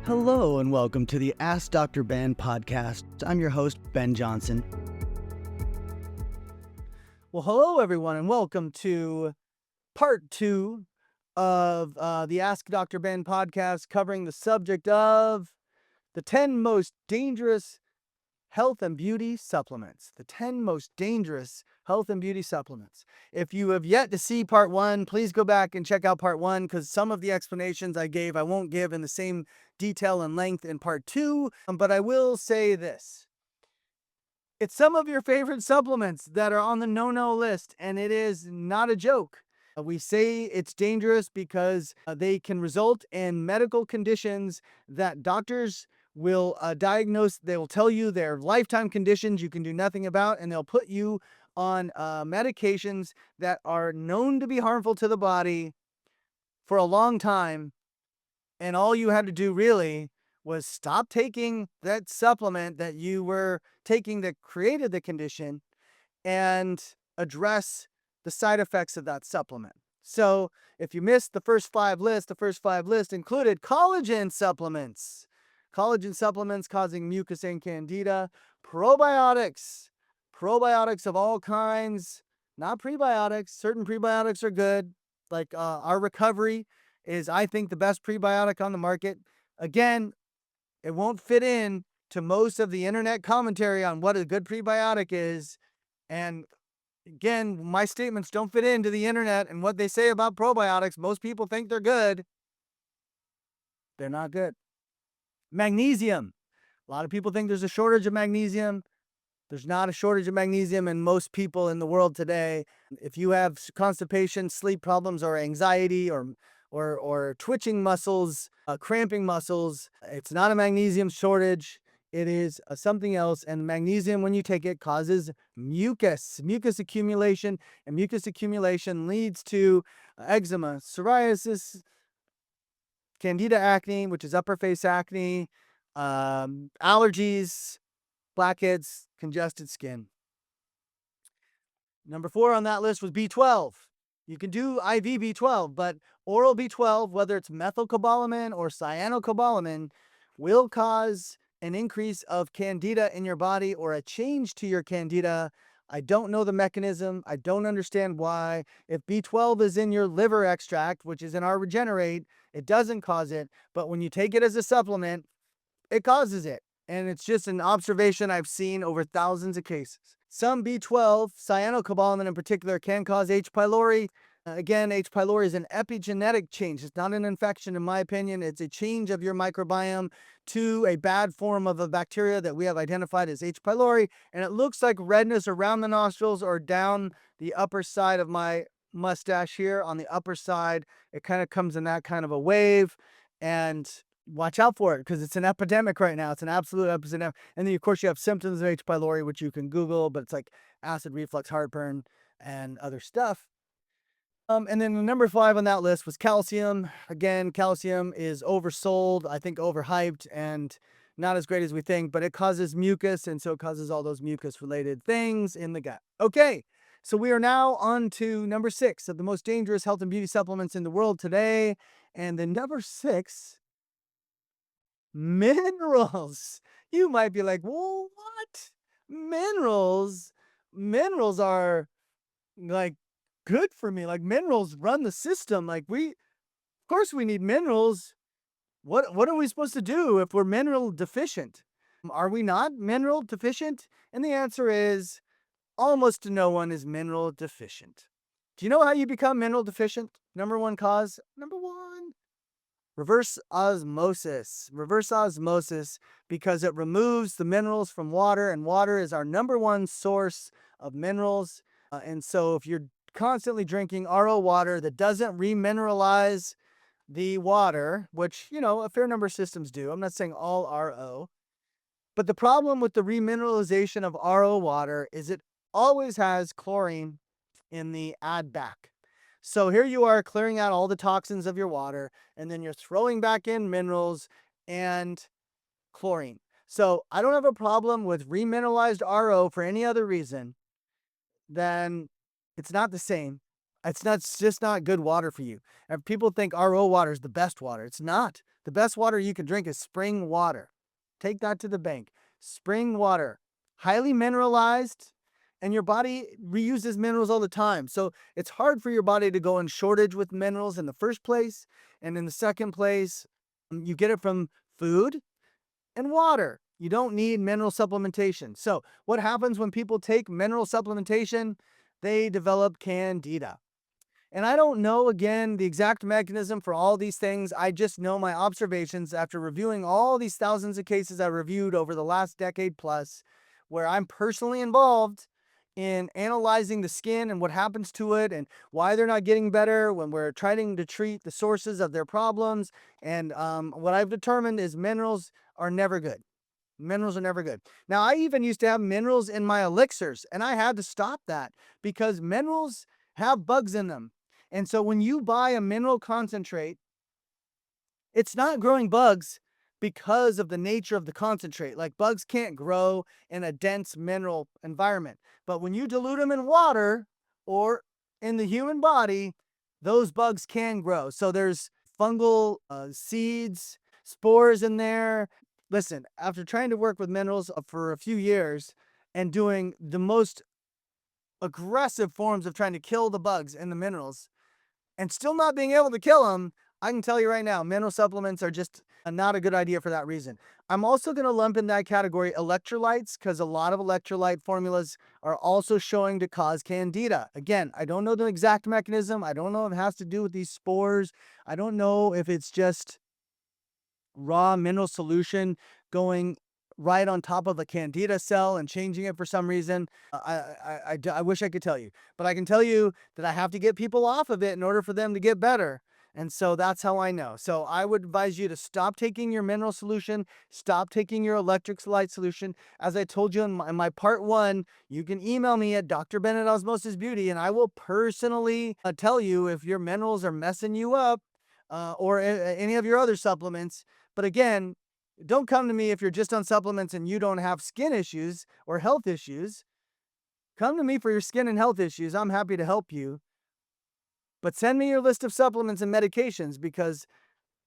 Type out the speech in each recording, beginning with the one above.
Hello and welcome to the Ask Dr. Ben podcast. I'm your host, Ben Johnson. Well, hello everyone and welcome to part 2 of the Ask Dr. Ben podcast, covering the subject of the 10 most dangerous health and beauty supplements. The 10 most dangerous health and beauty supplements. If you have yet to see part 1, please go back and check out part 1, because some of the explanations I gave I won't give in the same detail and length in part 2. But I will say this. It's some of your favorite supplements that are on the no-no list, and it is not a joke. We say it's dangerous because they can result in medical conditions that doctors will diagnose. They will tell you they're lifetime conditions you can do nothing about, and they'll put you on medications that are known to be harmful to the body for a long time. And all you had to do really was stop taking that supplement that you were taking that created the condition and address the side effects of that supplement. So if you missed the first 5 lists, the first 5 lists included collagen supplements. Collagen supplements causing mucus and candida. Probiotics. Probiotics of all kinds. Not prebiotics. Certain prebiotics are good. Like our recovery is, I think, the best prebiotic on the market. Again, it won't fit in to most of the internet commentary on what a good prebiotic is. And again, my statements don't fit into the internet and what they say about probiotics. Most people think they're good. They're not good. Magnesium. A lot of people think there's a shortage of magnesium. There's not a shortage of magnesium in most people in the world today. If you have constipation, sleep problems, or anxiety, or twitching muscles, cramping muscles, it's not a magnesium shortage. It is something else. And magnesium, when you take it, causes mucus accumulation, and mucus accumulation leads to eczema, psoriasis, Candida acne, which is upper face acne, allergies, blackheads, congested skin. Number 4 on that list was B12. You can do IV B12, but oral B12, whether it's methylcobalamin or cyanocobalamin, will cause an increase of candida in your body or a change to your candida. I don't know the mechanism. I don't understand why. If B12 is in your liver extract, which is in our Regenerate, it doesn't cause it. But when you take it as a supplement, it causes it. And it's just an observation I've seen over thousands of cases. Some B12, cyanocobalamin in particular, can cause H. pylori. Again, H. pylori is an epigenetic change. It's not an infection, in my opinion. It's a change of your microbiome to a bad form of a bacteria that we have identified as H. pylori. And it looks like redness around the nostrils or down the upper side of my mustache here. On the upper side, it kind of comes in that kind of a wave. And watch out for it, because it's an epidemic right now. It's an absolute epidemic. And then, of course, you have symptoms of H. pylori, which you can Google, but it's like acid reflux, heartburn, and other stuff. And then the number 5 on that list was calcium. Again, calcium is oversold, I think overhyped, and not as great as we think, but it causes mucus, and so it causes all those mucus-related things in the gut. Okay, so we are now on to number 6 of the most dangerous health and beauty supplements in the world today. And the number 6, minerals. You might be like, well, what? Minerals? Minerals are like good for me. Like, minerals run the system. Like, of course we need minerals. What are we supposed to do if we're mineral deficient? Are we not mineral deficient? And the answer is almost no one is mineral deficient. Do you know how you become mineral deficient? Number 1 cause? Number 1. Reverse osmosis. Reverse osmosis, because it removes the minerals from water, and water is our number 1 source of minerals. And so if you're constantly drinking RO water that doesn't remineralize the water, which, a fair number of systems do. I'm not saying all RO. But the problem with the remineralization of RO water is it always has chlorine in the add back. So here you are clearing out all the toxins of your water, and then you're throwing back in minerals and chlorine. So I don't have a problem with remineralized RO for any other reason than it's not the same. It's just not good water for you. And people think RO water is the best water. It's not. The best water you can drink is spring water. Take that to the bank. Spring water, highly mineralized, and your body reuses minerals all the time. So it's hard for your body to go in shortage with minerals in the first place. And in the second place, you get it from food and water. You don't need mineral supplementation. So what happens when people take mineral supplementation? They develop candida. And I don't know, again, the exact mechanism for all these things. I just know my observations after reviewing all these thousands of cases I reviewed over the last decade plus, where I'm personally involved in analyzing the skin and what happens to it and why they're not getting better when we're trying to treat the sources of their problems. And what I've determined is minerals are never good. Minerals are never good. Now, I even used to have minerals in my elixirs, and I had to stop that because minerals have bugs in them. And so when you buy a mineral concentrate, it's not growing bugs because of the nature of the concentrate. Like bugs can't grow in a dense mineral environment. But when you dilute them in water or in the human body, those bugs can grow. So there's fungal seeds, spores in there. Listen, after trying to work with minerals for a few years and doing the most aggressive forms of trying to kill the bugs in the minerals, and still not being able to kill them, I can tell you right now, mineral supplements are just not a good idea for that reason. I'm also going to lump in that category electrolytes because a lot of electrolyte formulas are also showing to cause candida. Again, I don't know the exact mechanism. I don't know if it has to do with these spores. I don't know if it's just raw mineral solution going right on top of a candida cell and changing it for some reason. I wish I could tell you, but I can tell you that I have to get people off of it in order for them to get better. And so that's how I know. So I would advise you to stop taking your mineral solution, stop taking your electrolyte solution. As I told you in my part one, you can email me at Dr. Bennett Osmosis Beauty, and I will personally tell you if your minerals are messing you up or any of your other supplements. But again, don't come to me if you're just on supplements and you don't have skin issues or health issues. Come to me for your skin and health issues. I'm happy to help you. But send me your list of supplements and medications because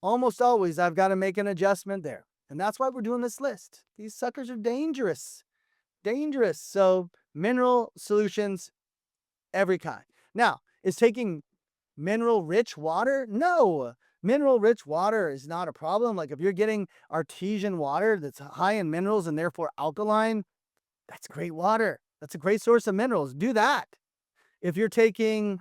almost always I've got to make an adjustment there. And that's why we're doing this list. These suckers are dangerous. Dangerous. So, mineral solutions, every kind. Now, is taking mineral rich water? No. Mineral rich water is not a problem. Like if you're getting artesian water that's high in minerals and therefore alkaline, that's great water. That's a great source of minerals. Do that. If you're taking,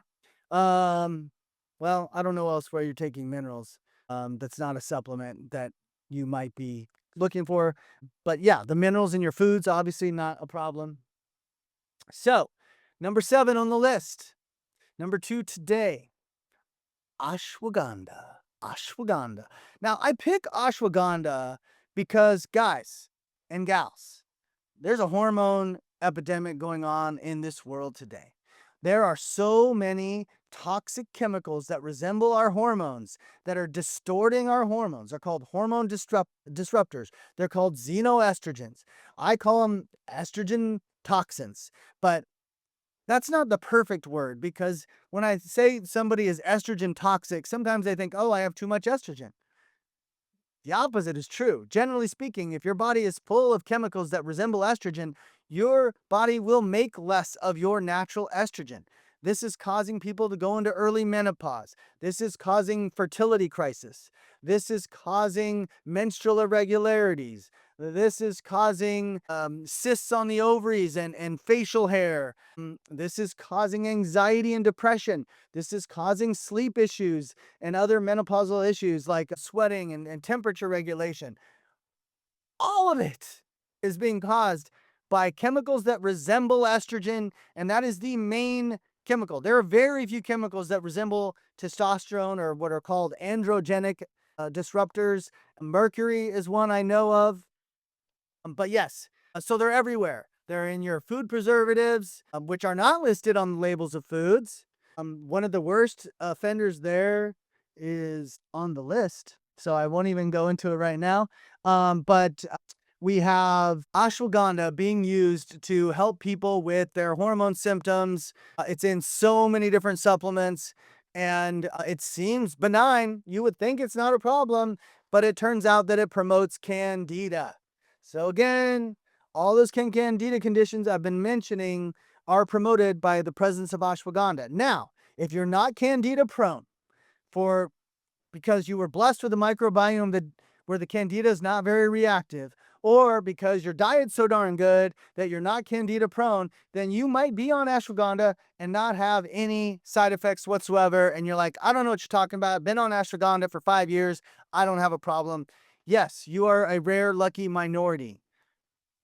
um, well, I don't know elsewhere you're taking minerals. That's not a supplement that you might be looking for. But yeah, the minerals in your foods, obviously not a problem. So, number 7 on the list. Number 2 today, ashwagandha. Ashwagandha. Now, I pick ashwagandha because, guys and gals, there's a hormone epidemic going on in this world today. There are so many toxic chemicals that resemble our hormones that are distorting our hormones. They're called hormone disruptors. They're called xenoestrogens. I call them estrogen toxins, but that's not the perfect word because when I say somebody is estrogen toxic, sometimes they think, oh, I have too much estrogen. The opposite is true. Generally speaking, if your body is full of chemicals that resemble estrogen, your body will make less of your natural estrogen. This is causing people to go into early menopause. This is causing fertility crisis. This is causing menstrual irregularities. This is causing cysts on the ovaries and facial hair. This is causing anxiety and depression. This is causing sleep issues and other menopausal issues like sweating and temperature regulation. All of it is being caused by chemicals that resemble estrogen, and that is the main chemical. There are very few chemicals that resemble testosterone or what are called androgenic disruptors. Mercury is one I know of. But yes, so they're everywhere. They're in your food preservatives, which are not listed on the labels of foods. One of the worst offenders there is on the list, so I won't even go into it right now. But we have ashwagandha being used to help people with their hormone symptoms. It's in so many different supplements, and it seems benign. You would think it's not a problem, but it turns out that it promotes candida. So again, all those candida conditions I've been mentioning are promoted by the presence of ashwagandha. Now, if you're not candida prone, for because you were blessed with a microbiome that where the candida is not very reactive, or because your diet's so darn good that you're not candida prone, then you might be on ashwagandha and not have any side effects whatsoever. And you're like, I don't know what you're talking about. I've been on ashwagandha for 5 years. I don't have a problem. Yes, you are a rare, lucky minority.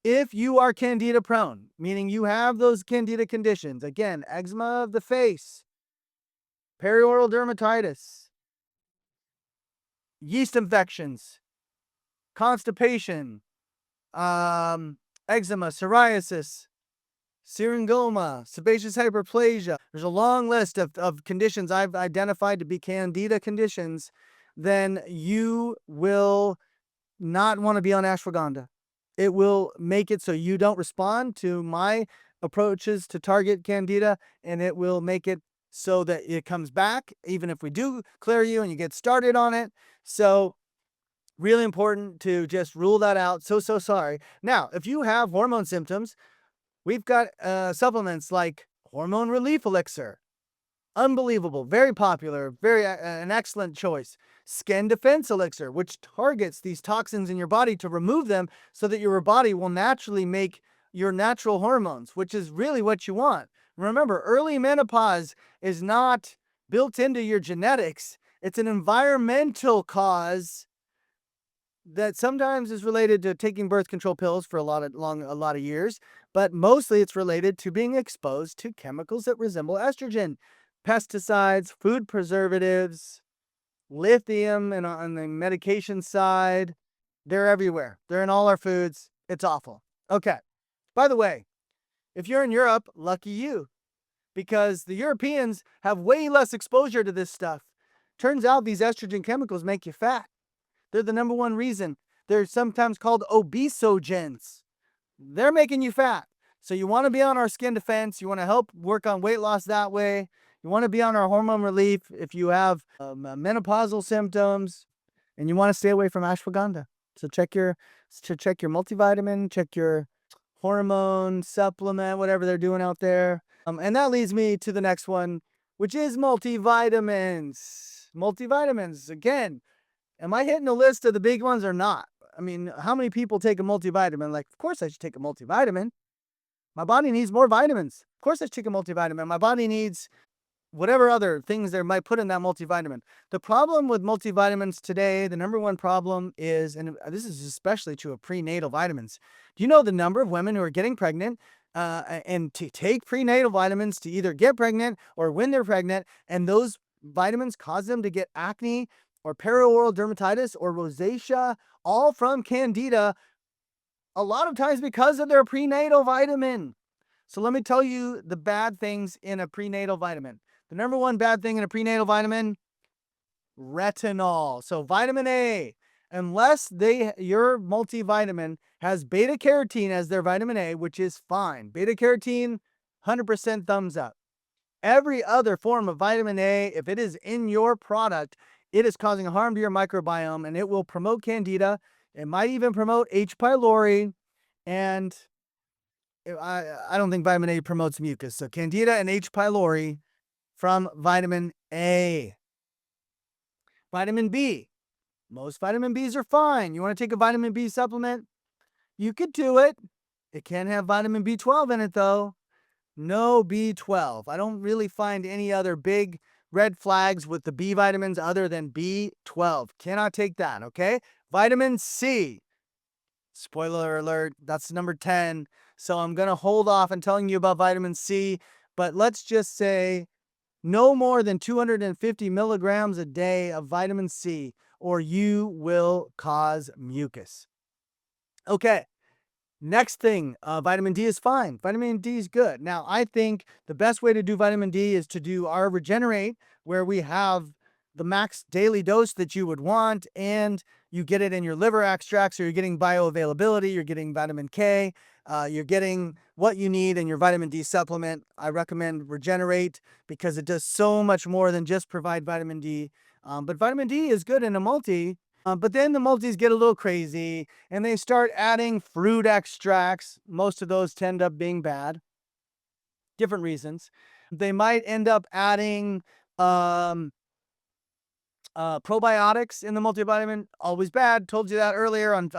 If you are candida prone, meaning you have those candida conditions, again, eczema of the face, perioral dermatitis, yeast infections, constipation, eczema, psoriasis, syringoma, sebaceous hyperplasia. There's a long list of conditions I've identified to be candida conditions. Then you will not want to be on ashwagandha. It will make it so you don't respond to my approaches to target candida, and it will make it so that it comes back, even if we do clear you and you get started on it. So really important to just rule that out. So sorry. Now, if you have hormone symptoms, we've got supplements like hormone relief elixir. Unbelievable, very popular, very an excellent choice. Skin defense elixir, which targets these toxins in your body to remove them so that your body will naturally make your natural hormones, which is really what you want. Remember, early menopause is not built into your genetics. It's an environmental cause that sometimes is related to taking birth control pills for a lot of years, but mostly it's related to being exposed to chemicals that resemble estrogen, pesticides, food preservatives, lithium, and on the medication side, they're everywhere. They're in all our foods. It's awful. Okay. By the way, if you're in Europe, lucky you, because the Europeans have way less exposure to this stuff. Turns out these estrogen chemicals make you fat. They're the number one reason. They're sometimes called obesogens. They're making you fat. So you want to be on our skin defense. You want to help work on weight loss that way. You want to be on our hormone relief if you have menopausal symptoms, and you want to stay away from ashwagandha. So check your multivitamin, check your hormone supplement, whatever they're doing out there. And that leads me to the next one, which is multivitamins. Multivitamins, again, am I hitting the list of the big ones or not? I mean, how many people take a multivitamin? Like, of course I should take a multivitamin. My body needs more vitamins. Of course I should take a multivitamin. My body needs whatever other things they might put in that multivitamin. The problem with multivitamins today, the number one problem is, and this is especially true of prenatal vitamins. Do you know the number of women who are getting pregnant and to take prenatal vitamins to either get pregnant or when they're pregnant, and those vitamins cause them to get acne or perioral dermatitis or rosacea, all from candida, a lot of times because of their prenatal vitamin. So let me tell you the bad things in a prenatal vitamin. The number one bad thing in a prenatal vitamin, retinol. So vitamin A, unless your multivitamin has beta carotene as their vitamin A, which is fine. Beta carotene, 100% thumbs up. Every other form of vitamin A, if it is in your product, it is causing harm to your microbiome, and it will promote candida. It might even promote H. pylori, and I don't think vitamin A promotes mucus. So candida and H. pylori from vitamin A. Vitamin B. Most vitamin Bs are fine. You want to take a vitamin B supplement? You could do it. It can have vitamin B12 in it, though. No B12. I don't really find any other big red flags with the B vitamins other than B12. Cannot take that, okay? Vitamin C. Spoiler alert, that's number 10. So I'm going to hold off on telling you about vitamin C, but let's just say no more than 250 milligrams a day of vitamin C, or you will cause mucus. Okay. Next thing, vitamin D is fine. Vitamin D is good. Now, I think the best way to do vitamin D is to do our Regenerate, where we have the max daily dose that you would want, and you get it in your liver extracts, so you're getting bioavailability, you're getting vitamin K, you're getting what you need in your vitamin D supplement. I recommend Regenerate because it does so much more than just provide vitamin D. But vitamin D is good in a multi. But then the multis get a little crazy and they start adding fruit extracts. Most of those tend up being bad, different reasons. They might end up adding um, probiotics in the multivitamin. Always bad. Told you that earlier on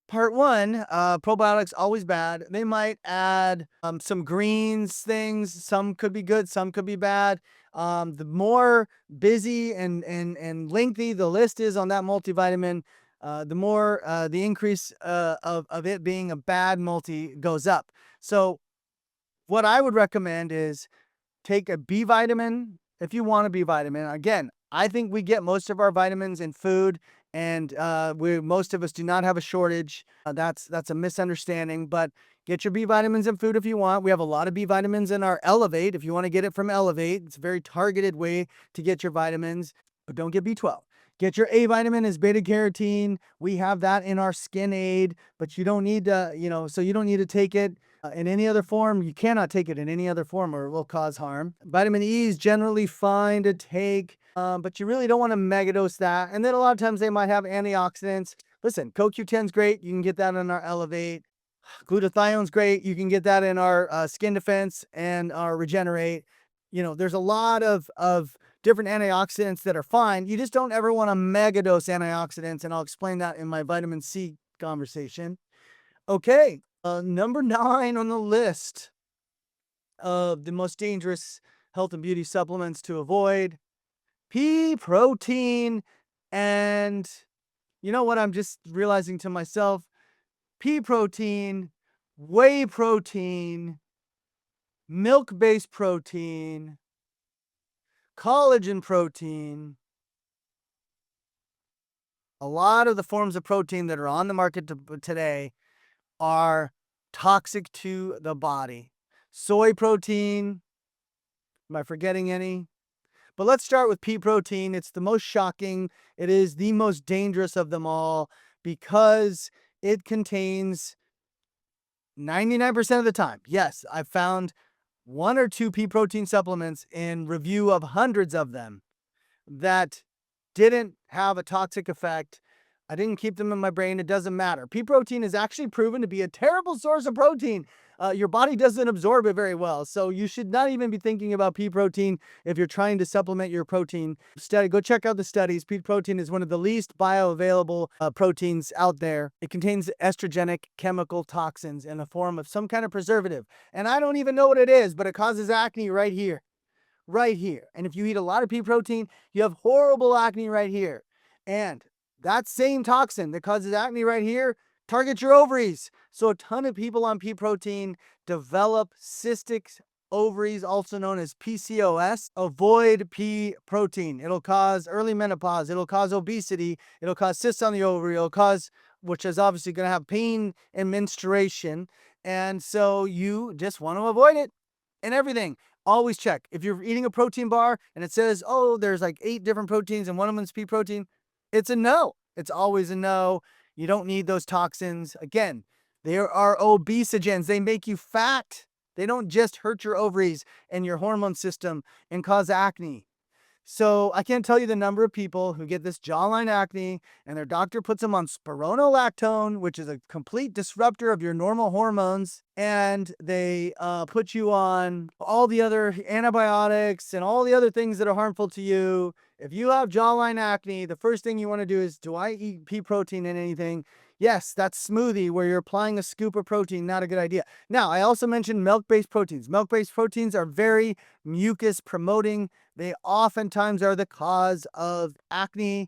part one. Probiotics always bad. They might add some greens things. Some could be good. Some could be bad. The more busy and lengthy the list is on that multivitamin, the more the increase of it being a bad multi goes up. So what I would recommend is take a B vitamin if you want a B vitamin. Again, I think we get most of our vitamins in food, and most of us do not have a shortage. That's a misunderstanding, but get your B vitamins in food if you want. We have a lot of B vitamins in our Elevate. If you want to get it from Elevate, it's a very targeted way to get your vitamins, but don't get B12. Get your A vitamin is beta carotene. We have that in our Skin Aid, but you don't need to, so you don't need to take it in any other form. You cannot take it in any other form or it will cause harm. Vitamin E is generally fine to take, but you really don't want to megadose that. And then a lot of times they might have antioxidants. Listen, CoQ10 is great. You can get that in our Elevate. Glutathione's great. You can get that in our Skin Defense and our Regenerate. There's a lot of different antioxidants that are fine. You just don't ever want to megadose antioxidants, and I'll explain that in my vitamin C conversation. Okay, number 9 on the list of the most dangerous health and beauty supplements to avoid: pea protein. And you know what I'm just realizing to myself? Pea protein, whey protein, milk-based protein, collagen protein. A lot of the forms of protein that are on the market today are toxic to the body. Soy protein, am I forgetting any? But let's start with pea protein. It's the most shocking. It is the most dangerous of them all because it contains 99% of the time. Yes, I've found 1 or 2 pea protein supplements in review of hundreds of them that didn't have a toxic effect. I didn't keep them in my brain. It doesn't matter. Pea protein is actually proven to be a terrible source of protein. Your body doesn't absorb it very well. So you should not even be thinking about pea protein if you're trying to supplement your protein. Go check out the studies. Pea protein is one of the least bioavailable proteins out there. It contains estrogenic chemical toxins in the form of some kind of preservative. And I don't even know what it is, but it causes acne right here. Right here. And if you eat a lot of pea protein, you have horrible acne right here. And that same toxin that causes acne right here targets your ovaries. So a ton of people on pea protein develop cystic ovaries, also known as PCOS. Avoid pea protein. It'll cause early menopause. It'll cause obesity. It'll cause cysts on the ovary. Which is obviously going to have pain and menstruation. And so you just want to avoid it and everything. Always check. If you're eating a protein bar and it says, oh, there's like 8 different proteins and one of them is pea protein, it's a no. It's always a no. You don't need those toxins. Again, there are obesogens. They make you fat. They don't just hurt your ovaries and your hormone system and cause acne. So I can't tell you the number of people who get this jawline acne and their doctor puts them on spironolactone, which is a complete disruptor of your normal hormones. And they put you on all the other antibiotics and all the other things that are harmful to you. If you have jawline acne, the first thing you want to do is, do I eat pea protein in anything? Yes, that's smoothie where you're applying a scoop of protein. Not a good idea. Now, I also mentioned milk-based proteins. Milk-based proteins are very mucus promoting. They oftentimes are the cause of acne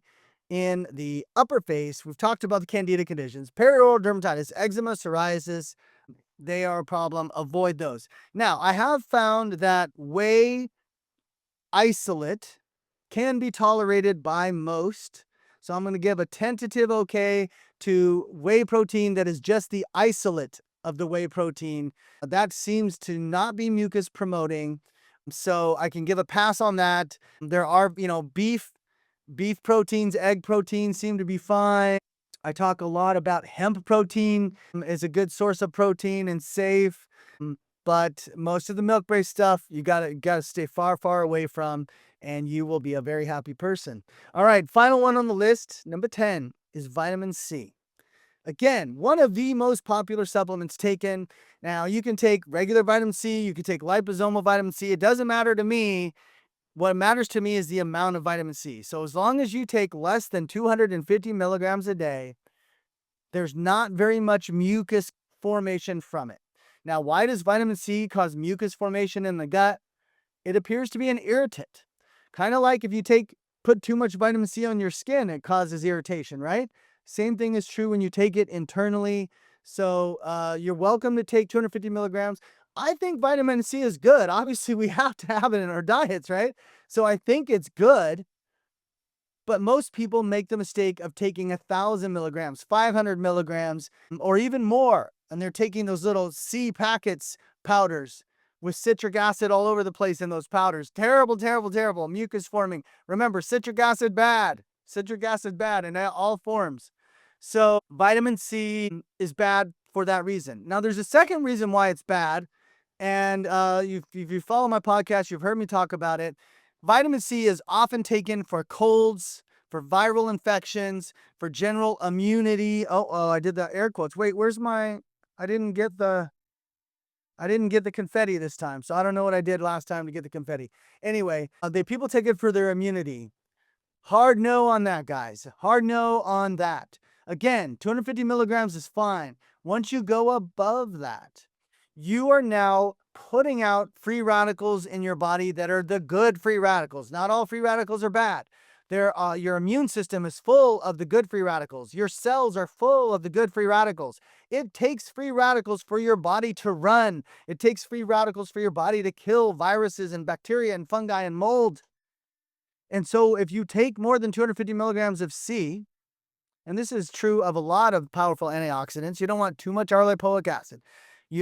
in the upper face. We've talked about the Candida conditions, perioral dermatitis, eczema, psoriasis. They are a problem. Avoid those. Now, I have found that whey isolate can be tolerated by most. So I'm going to give a tentative okay to whey protein that is just the isolate of the whey protein. That seems to not be mucus promoting. So I can give a pass on that. There are, beef proteins, egg proteins seem to be fine. I talk a lot about hemp protein is a good source of protein and safe. Mm, But most of the milk-based stuff you gotta stay far, far away from, and you will be a very happy person. All right, final one on the list, number 10 is vitamin C. Again, one of the most popular supplements taken. Now, you can take regular vitamin C, you can take liposomal vitamin C. It doesn't matter to me. What matters to me is the amount of vitamin C. So as long as you take less than 250 milligrams a day, there's not very much mucus formation from it. Now, why does vitamin C cause mucus formation in the gut? It appears to be an irritant. Kind of like if you put too much vitamin C on your skin, it causes irritation, right? Same thing is true when you take it internally. So you're welcome to take 250 milligrams. I think vitamin C is good. Obviously, we have to have it in our diets, right? So I think it's good. But most people make the mistake of taking 1,000 milligrams, 500 milligrams, or even more. And they're taking those little C packets powders with citric acid all over the place in those powders. Terrible, terrible, terrible. Mucus forming. Remember, citric acid bad. Citric acid bad in all forms. So vitamin C is bad for that reason. Now, there's a second reason why it's bad. And if you follow my podcast, you've heard me talk about it. Vitamin C is often taken for colds, for viral infections, for general immunity. Oh, I did the air quotes. Wait, where's my? I didn't get the. I didn't get the confetti this time, so I don't know what I did last time to get the confetti. Anyway, people take it for their immunity. Hard no on that, guys. Hard no on that. Again, 250 milligrams is fine. Once you go above that, you are now putting out free radicals in your body that are the good free radicals. Not all free radicals are bad. Your immune system is full of the good free radicals. Your cells are full of the good free radicals. It takes free radicals for your body to run. It takes free radicals for your body to kill viruses and bacteria and fungi and mold. And so if you take more than 250 milligrams of C, and this is true of a lot of powerful antioxidants, you don't want too much R-lipoic acid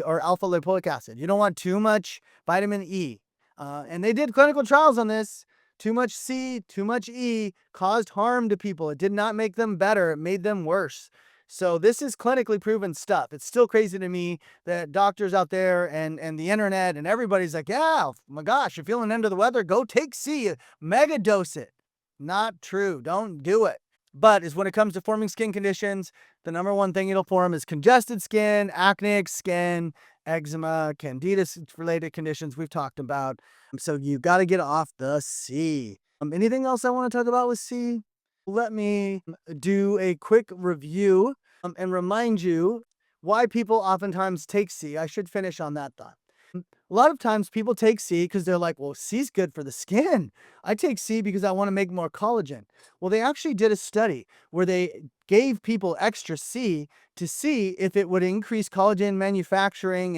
or alpha lipoic acid. You don't want too much vitamin E. And they did clinical trials on this. Too much C, too much E caused harm to people. It did not make them better. It made them worse. So this is clinically proven stuff. It's still crazy to me that doctors out there and the internet and everybody's like, yeah, oh my gosh, you're feeling under the weather, go take C, mega dose it. Not true. Don't do it. But when it comes to forming skin conditions, the number one thing it'll form is congested skin, acneic skin, eczema, Candida related conditions we've talked about. So you got to get off the C. Anything else I want to talk about with C? Let me do a quick review and remind you why people oftentimes take C. I should finish on that thought. A lot of times people take C because they're like, well, C's good for the skin. I take C because I want to make more collagen. Well, they actually did a study where they gave people extra C to see if it would increase collagen manufacturing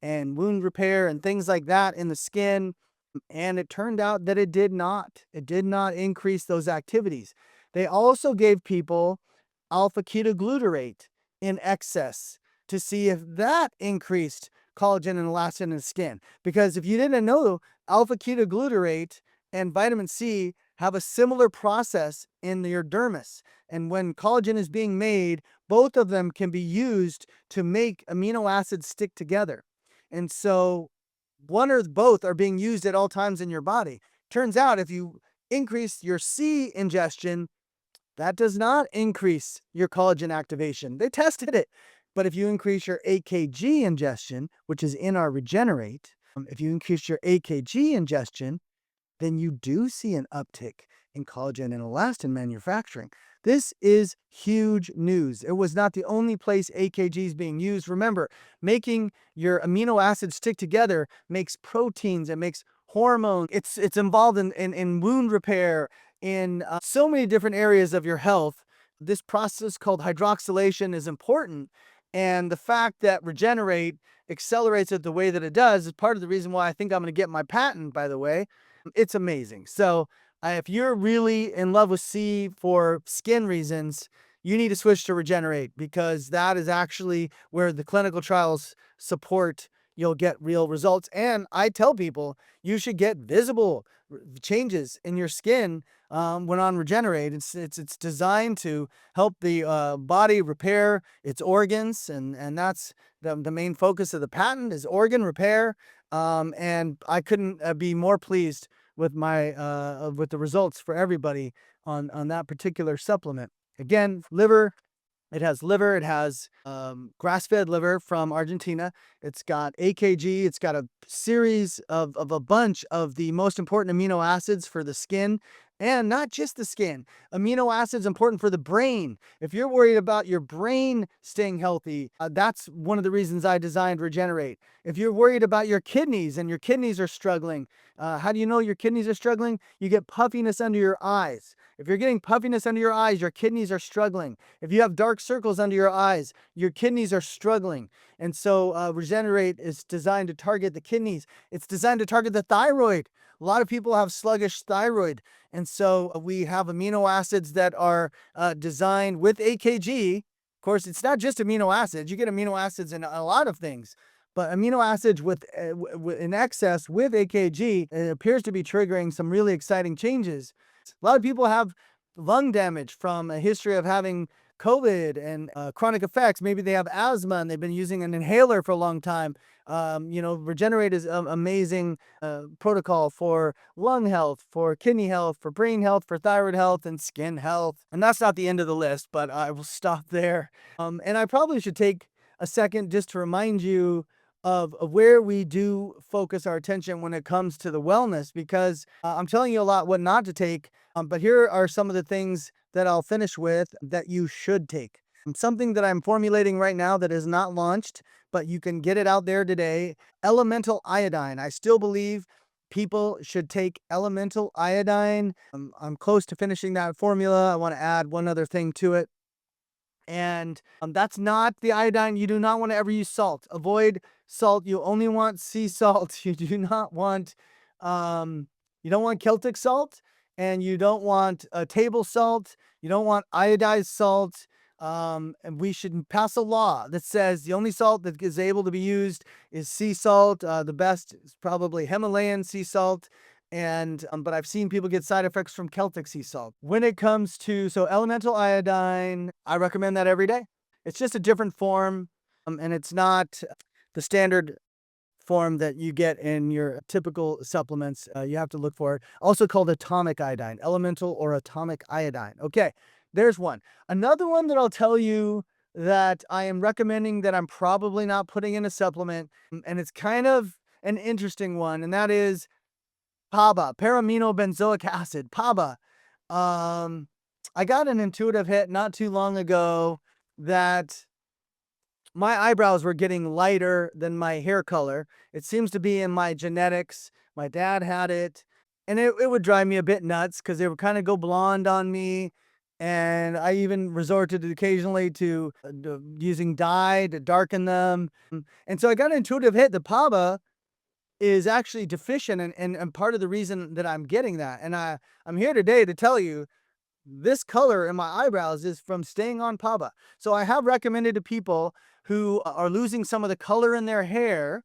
and wound repair and things like that in the skin. And it turned out that it did not. It did not increase those activities. They also gave people alpha ketoglutarate in excess to see if that increased collagen and elastin in the skin. Because if you didn't know, alpha ketoglutarate and vitamin C have a similar process in your dermis. And when collagen is being made, both of them can be used to make amino acids stick together. And so one or both are being used at all times in your body. Turns out if you increase your C ingestion, that does not increase your collagen activation. They tested it. But if you increase your AKG ingestion, which is in our Regenerate, if you increase your AKG ingestion, then you do see an uptick in collagen and elastin manufacturing. This is huge news. It was not the only place AKG is being used. Remember, making your amino acids stick together makes proteins, it makes hormones. It's involved in wound repair, in so many different areas of your health. This process called hydroxylation is important. And the fact that Regenerate accelerates it the way that it does is part of the reason why I think I'm going to get my patent, by the way. It's amazing. So if you're really in love with C for skin reasons, you need to switch to Regenerate because that is actually where the clinical trials support you'll get real results. And I tell people you should get visible changes in your skin when on Regenerate. It's designed to help the body repair its organs, and that's the main focus of the patent is organ repair. And I couldn't be more pleased with with the results for everybody on that particular supplement. Again, liver. It has liver. It has grass-fed liver from Argentina. It's got AKG. It's got a series of a bunch of the most important amino acids for the skin, and not just the skin. Amino acids important for the brain. If you're worried about your brain staying healthy, that's one of the reasons I designed Regenerate. If you're worried about your kidneys and your kidneys are struggling, how do you know your kidneys are struggling? You get puffiness under your eyes. If you're getting puffiness under your eyes, your kidneys are struggling. If you have dark circles under your eyes, your kidneys are struggling. And so Regenerate is designed to target the kidneys. It's designed to target the thyroid. A lot of people have sluggish thyroid. And so we have amino acids that are designed with AKG. Of course, it's not just amino acids. You get amino acids in a lot of things. But amino acids in excess with AKG, it appears to be triggering some really exciting changes. A lot of people have lung damage from a history of having COVID and chronic effects. Maybe they have asthma and they've been using an inhaler for a long time. Regenerate is an amazing protocol for lung health, for kidney health, for brain health, for thyroid health, and skin health. And that's not the end of the list, but I will stop there. And I probably should take a second just to remind you of where we do focus our attention when it comes to the wellness, because I'm telling you a lot what not to take, but here are some of the things that I'll finish with that you should take. Something that I'm formulating right now that is not launched, but you can get it out there today, elemental iodine. I still believe people should take elemental iodine. I'm close to finishing that formula. I want to add one other thing to it. And that's not the iodine. You do not want to ever use salt. Avoid salt. You only want sea salt. You do not want, you don't want Celtic salt, and you don't want table salt. You don't want iodized salt. And we should pass a law that says the only salt that is able to be used is sea salt. The best is probably Himalayan sea salt. And but I've seen people get side effects from Celtic sea salt. When it comes to elemental iodine, I recommend that every day. It's just a different form, and it's not the standard form that you get in your typical supplements. You have to look for it. Also called atomic iodine, elemental or atomic iodine. Okay, there's one. Another one that I'll tell you that I am recommending that I'm probably not putting in a supplement, and it's kind of an interesting one, and that is PABA, para-aminobenzoic acid, PABA. I got an intuitive hit not too long ago that my eyebrows were getting lighter than my hair color. It seems to be in my genetics. My dad had it, and it would drive me a bit nuts because they would kind of go blonde on me. And I even resorted occasionally to using dye to darken them. And so I got an intuitive hit. The PABA is actually deficient, and part of the reason that I'm getting that. And I'm here today to tell you this color in my eyebrows is from staying on PABA. So I have recommended to people who are losing some of the color in their hair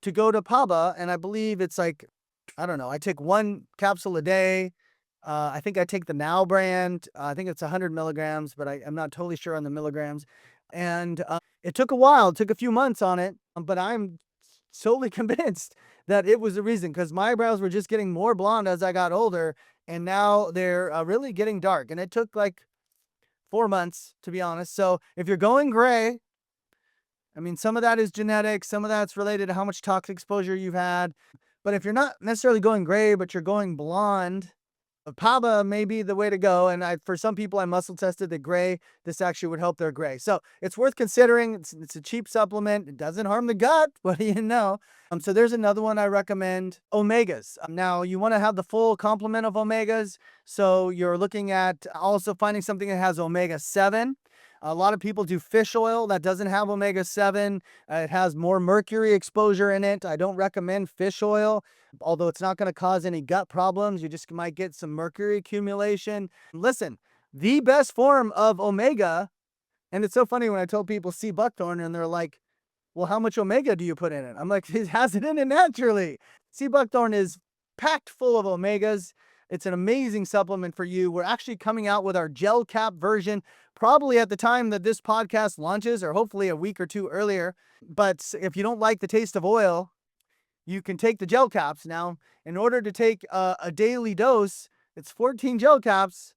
to go to PABA, and I believe it's like, I don't know, I take one capsule a day. I think I take the Now brand. I think it's 100 milligrams, but I'm not totally sure on the milligrams. And it took a while, it took a few months on it, but I'm solely convinced that it was the reason, because my eyebrows were just getting more blonde as I got older, and now they're really getting dark. And it took like 4 months, to be honest. So if you're going gray, I mean, some of that is genetic, some of that's related to how much toxic exposure you've had. But if you're not necessarily going gray, but you're going blonde, PABA may be the way to go. And for some people, I muscle tested the gray. This actually would help their gray. So it's worth considering. It's a cheap supplement. It doesn't harm the gut. What do you know? So there's another one I recommend, omegas. Now you want to have the full complement of omegas. So you're looking at also finding something that has omega-7. A lot of people do fish oil that doesn't have omega-7. It has more mercury exposure in it. I don't recommend fish oil, although it's not going to cause any gut problems. You just might get some mercury accumulation. Listen, the best form of omega, and it's so funny when I tell people sea buckthorn and they're like, well, how much omega do you put in it? I'm like, it has it in it naturally. Sea buckthorn is packed full of omegas. It's an amazing supplement for you. We're actually coming out with our gel cap version, probably at the time that this podcast launches, or hopefully a week or two earlier. But if you don't like the taste of oil, you can take the gel caps. Now, in order to take a daily dose, it's 14 gel caps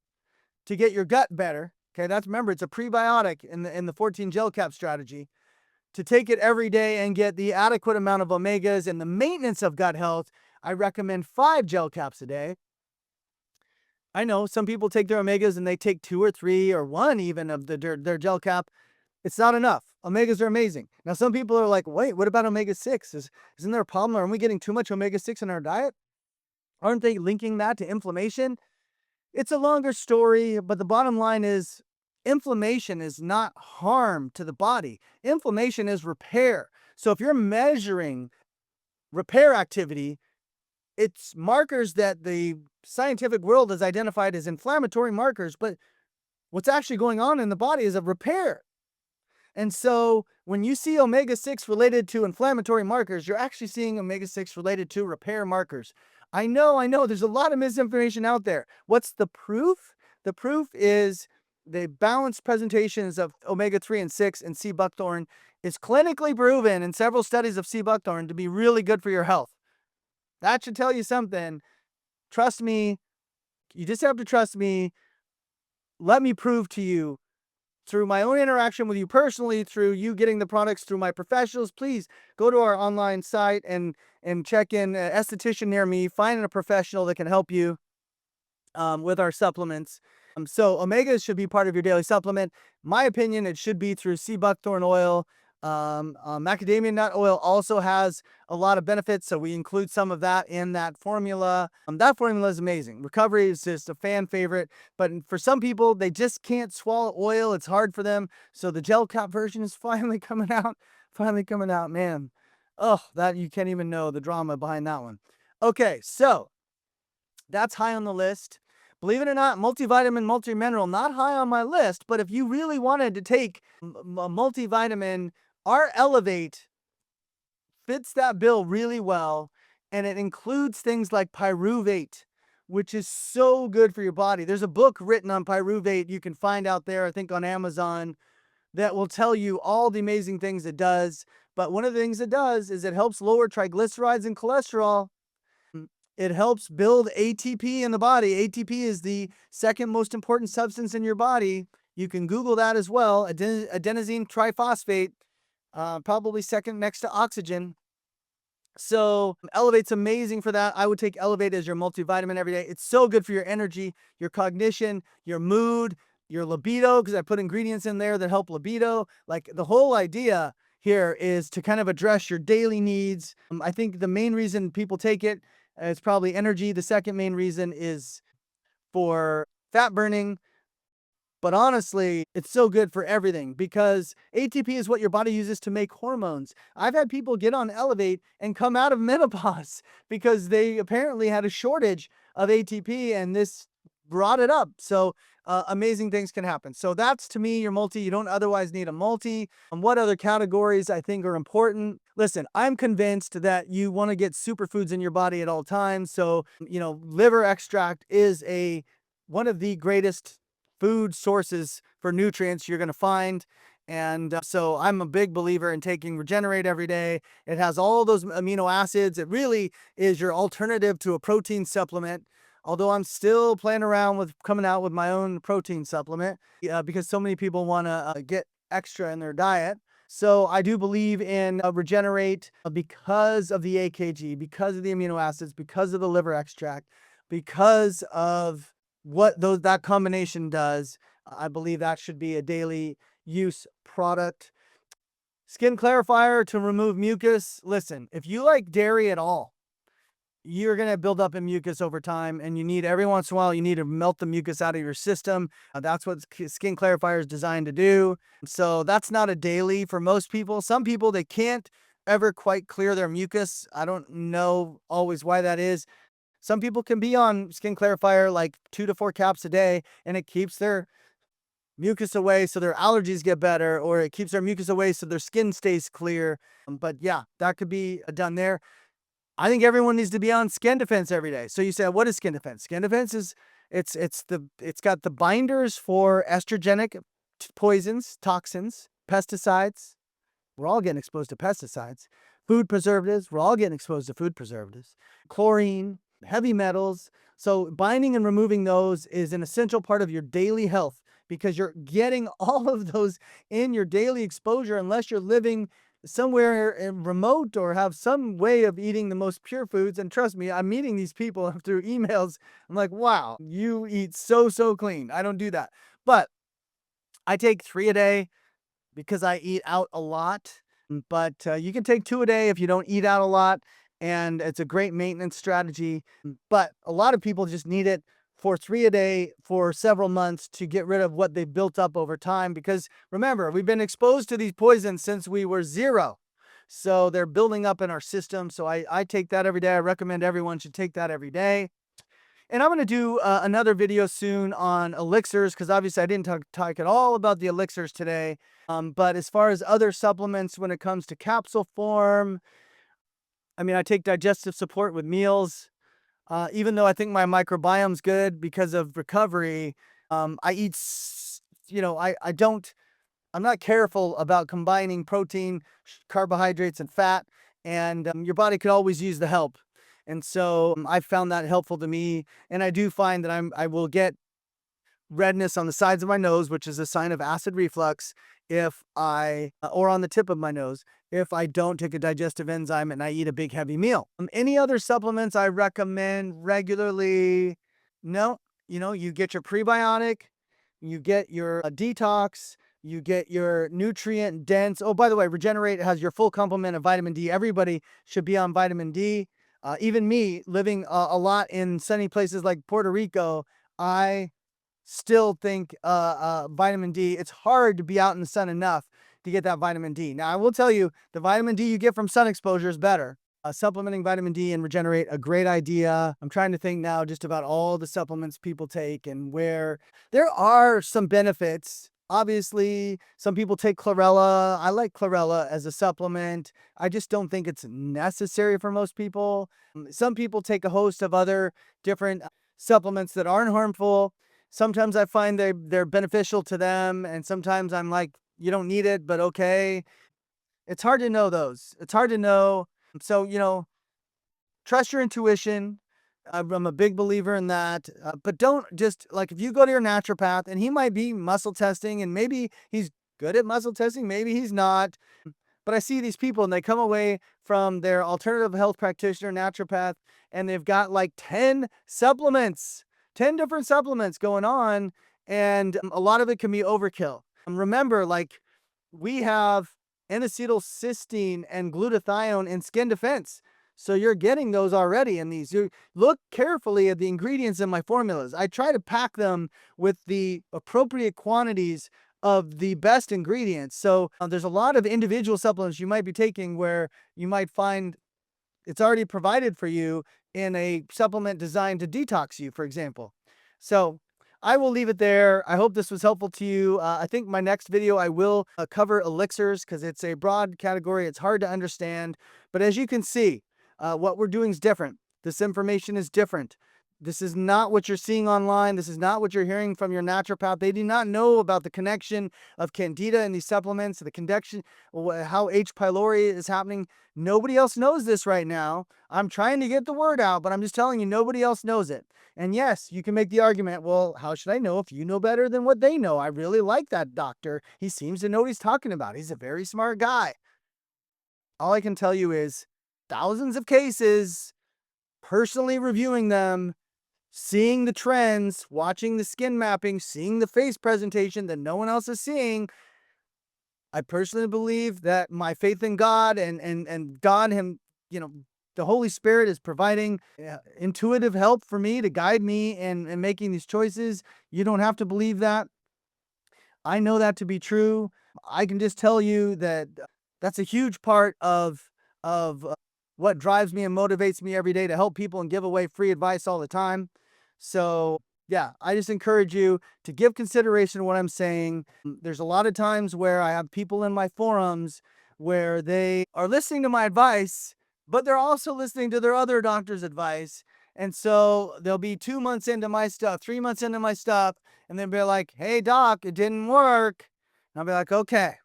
to get your gut better. Okay, that's, remember, it's a prebiotic in the 14 gel cap strategy. To take it every day and get the adequate amount of omegas and the maintenance of gut health, I recommend 5 gel caps a day. I know some people take their omegas and they take 2 or 3 or 1 even of their gel cap. It's not enough. Omegas are amazing. Now, some people are like, wait, what about omega-6? Isn't there a problem? Aren't we getting too much omega-6 in our diet? Aren't they linking that to inflammation? It's a longer story, but the bottom line is inflammation is not harm to the body. Inflammation is repair. So if you're measuring repair activity, it's markers that the scientific world has identified as inflammatory markers, but what's actually going on in the body is a repair. And so when you see omega-6 related to inflammatory markers, you're actually seeing omega-6 related to repair markers. I know, there's a lot of misinformation out there. What's the proof? The proof is the balanced presentations of omega-3 and 6 in sea buckthorn is clinically proven in several studies of sea buckthorn to be really good for your health. That should tell you something. Trust me. You just have to trust me. Let me prove to you through my own interaction with you personally, through you getting the products through my professionals. Please go to our online site and check in an esthetician near me, find a professional that can help you with our supplements. So omegas should be part of your daily supplement. My opinion, it should be through sea buckthorn oil. Macadamia nut oil also has a lot of benefits, so we include some of that in that formula. That formula is amazing. Recovery is just a fan favorite, but for some people, they just can't swallow oil. It's hard for them. So the gel cap version is finally coming out. Finally coming out, man. Oh, that you can't even know the drama behind that one. Okay, so that's high on the list. Believe it or not, multivitamin, multimineral, not high on my list, but if you really wanted to take a multivitamin, our Elevate fits that bill really well, and it includes things like pyruvate, which is so good for your body. There's a book written on pyruvate you can find out there, I think on Amazon, that will tell you all the amazing things it does. But one of the things it does is it helps lower triglycerides and cholesterol. It helps build ATP in the body. ATP is the second most important substance in your body. You can Google that as well. Adenosine triphosphate, probably second next to oxygen. So Elevate's amazing for that. I would take Elevate as your multivitamin every day. It's so good for your energy, your cognition, your mood, your libido, because I put ingredients in there that help libido. Like, the whole idea here is to kind of address your daily needs. I think the main reason people take it is probably energy. The second main reason is for fat burning. But honestly, it's so good for everything because ATP is what your body uses to make hormones. I've had people get on Elevate and come out of menopause because they apparently had a shortage of ATP and this brought it up. So amazing things can happen. So that's, to me, your multi. You don't otherwise need a multi. What other categories I think are important? Listen, I'm convinced that you want to get superfoods in your body at all times. So, liver extract is one of the greatest food sources for nutrients you're going to find. And so I'm a big believer in taking Regenerate every day. It has all those amino acids. It really is your alternative to a protein supplement. Although I'm still playing around with coming out with my own protein supplement because so many people want to get extra in their diet. So I do believe in Regenerate because of the AKG, because of the amino acids, because of the liver extract, because of what that combination does. I believe that should be a daily use product. Skin clarifier to remove mucus. Listen, if you like dairy at all, you're going to build up in mucus over time, and every once in a while, you need to melt the mucus out of your system. That's what skin clarifier is designed to do. So that's not a daily for most people. Some people, they can't ever quite clear their mucus. I don't know always why that is. Some people can be on skin clarifier like 2 to 4 caps a day, and it keeps their mucus away so their allergies get better, or it keeps their mucus away so their skin stays clear. But yeah, that could be done there. I think everyone needs to be on skin defense every day. So you say, what is skin defense? Skin defense is it's got the binders for estrogenic poisons, toxins, pesticides. We're all getting exposed to pesticides. Food preservatives. We're all getting exposed to food preservatives. Chlorine, heavy metals. So binding and removing those is an essential part of your daily health because you're getting all of those in your daily exposure unless you're living somewhere remote or have some way of eating the most pure foods. And trust me, I'm meeting these people through emails. I'm like, wow, you eat so clean. I don't do that. But I take 3 a day because I eat out a lot. But you can take 2 a day if you don't eat out a lot. And it's a great maintenance strategy. But a lot of people just need it for 3 a day for several months to get rid of what they've built up over time. Because remember, we've been exposed to these poisons since we were 0. So they're building up in our system. So I take that every day. I recommend everyone should take that every day. And I'm going to do another video soon on elixirs because obviously I didn't talk at all about the elixirs today. But as far as other supplements, when it comes to capsule form, I mean, I take digestive support with meals. Even though I think my microbiome's good because of recovery, I eat, I'm not careful about combining protein, carbohydrates, and fat. And your body could always use the help. And so I found that helpful to me. And I do find that I will get redness on the sides of my nose, which is a sign of acid reflux, or on the tip of my nose, if I don't take a digestive enzyme and I eat a big heavy meal. Any other supplements I recommend regularly? No, you get your prebiotic, you get your detox, you get your nutrient dense. Oh, by the way, Regenerate has your full complement of vitamin D. Everybody should be on vitamin D. Even me, living a lot in sunny places like Puerto Rico, I still think vitamin D, it's hard to be out in the sun enough to get that vitamin D. Now, I will tell you, the vitamin D you get from sun exposure is better. Supplementing vitamin D and Regenerate, a great idea. I'm trying to think now just about all the supplements people take and where there are some benefits. Obviously, some people take chlorella. I like chlorella as a supplement. I just don't think it's necessary for most people. Some people take a host of other different supplements that aren't harmful. Sometimes I find they're beneficial to them, and sometimes I'm like, you don't need it, but okay. It's hard to know those. It's hard to know. So, trust your intuition. I'm a big believer in that. But don't just, like, if you go to your naturopath and he might be muscle testing and maybe he's good at muscle testing, maybe he's not. But I see these people and they come away from their alternative health practitioner, naturopath, and they've got like 10 supplements, 10 different supplements going on. And a lot of it can be overkill. Remember, like, we have N-acetylcysteine and glutathione in skin defense. So you're getting those already in these. You look carefully at the ingredients in my formulas. I try to pack them with the appropriate quantities of the best ingredients. So there's a lot of individual supplements you might be taking where you might find it's already provided for you in a supplement designed to detox you, for example. So I will leave it there. I hope this was helpful to you. I think my next video, I will cover elixirs because it's a broad category. It's hard to understand. But as you can see, what we're doing is different. This information is different. This is not what you're seeing online. This is not what you're hearing from your naturopath. They do not know about the connection of Candida in these supplements, the connection, how H. pylori is happening. Nobody else knows this right now. I'm trying to get the word out, but I'm just telling you, nobody else knows it. And yes, you can make the argument, well, how should I know if you know better than what they know? I really like that doctor. He seems to know what he's talking about. He's a very smart guy. All I can tell you is thousands of cases, personally reviewing them, seeing the trends, watching the skin mapping, seeing the face presentation that no one else is seeing. I personally believe that my faith in God and God him, the Holy Spirit is providing intuitive help for me to guide me in making these choices. You don't have to believe that. I know that to be true. I can just tell you that that's a huge part of what drives me and motivates me every day to help people and give away free advice all the time. So I just encourage you to give consideration to what I'm saying. There's a lot of times where I have people in my forums where they are listening to my advice, but they're also listening to their other doctor's advice. And so they'll be 2 months into my stuff, 3 months into my stuff, and they'll be like, "Hey, doc, it didn't work." And I'll be like, "Okay,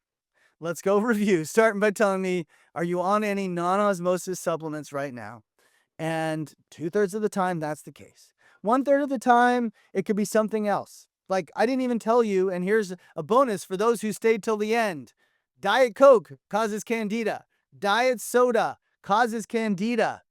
let's go review." Starting by telling me, "Are you on any non-osmosis supplements right now?" And 2/3 of the time, that's the case. 1/3 of the time, it could be something else. Like, I didn't even tell you, and here's a bonus for those who stayed till the end. Diet Coke causes Candida. Diet soda causes Candida.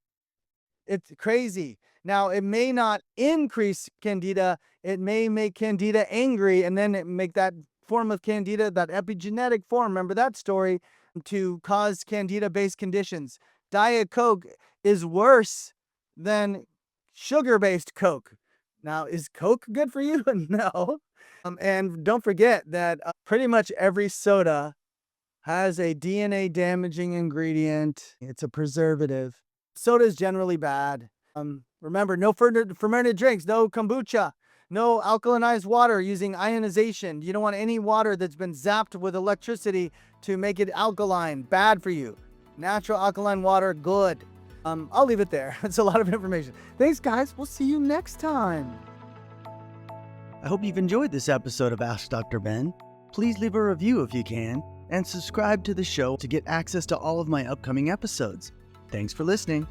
It's crazy. Now, it may not increase Candida. It may make Candida angry, and then it make that form of Candida, that epigenetic form, remember that story, to cause Candida-based conditions. Diet Coke is worse than sugar-based Coke. Now, is Coke good for you? No. And don't forget that pretty much every soda has a DNA damaging ingredient. It's a preservative. Soda is generally bad. Remember, no fermented drinks, no kombucha, no alkalinized water using ionization. You don't want any water that's been zapped with electricity to make it alkaline. Bad for you. Natural alkaline water, good. I'll leave it there. It's a lot of information. Thanks, guys. We'll see you next time. I hope you've enjoyed this episode of Ask Dr. Ben. Please leave a review if you can, and subscribe to the show to get access to all of my upcoming episodes. Thanks for listening.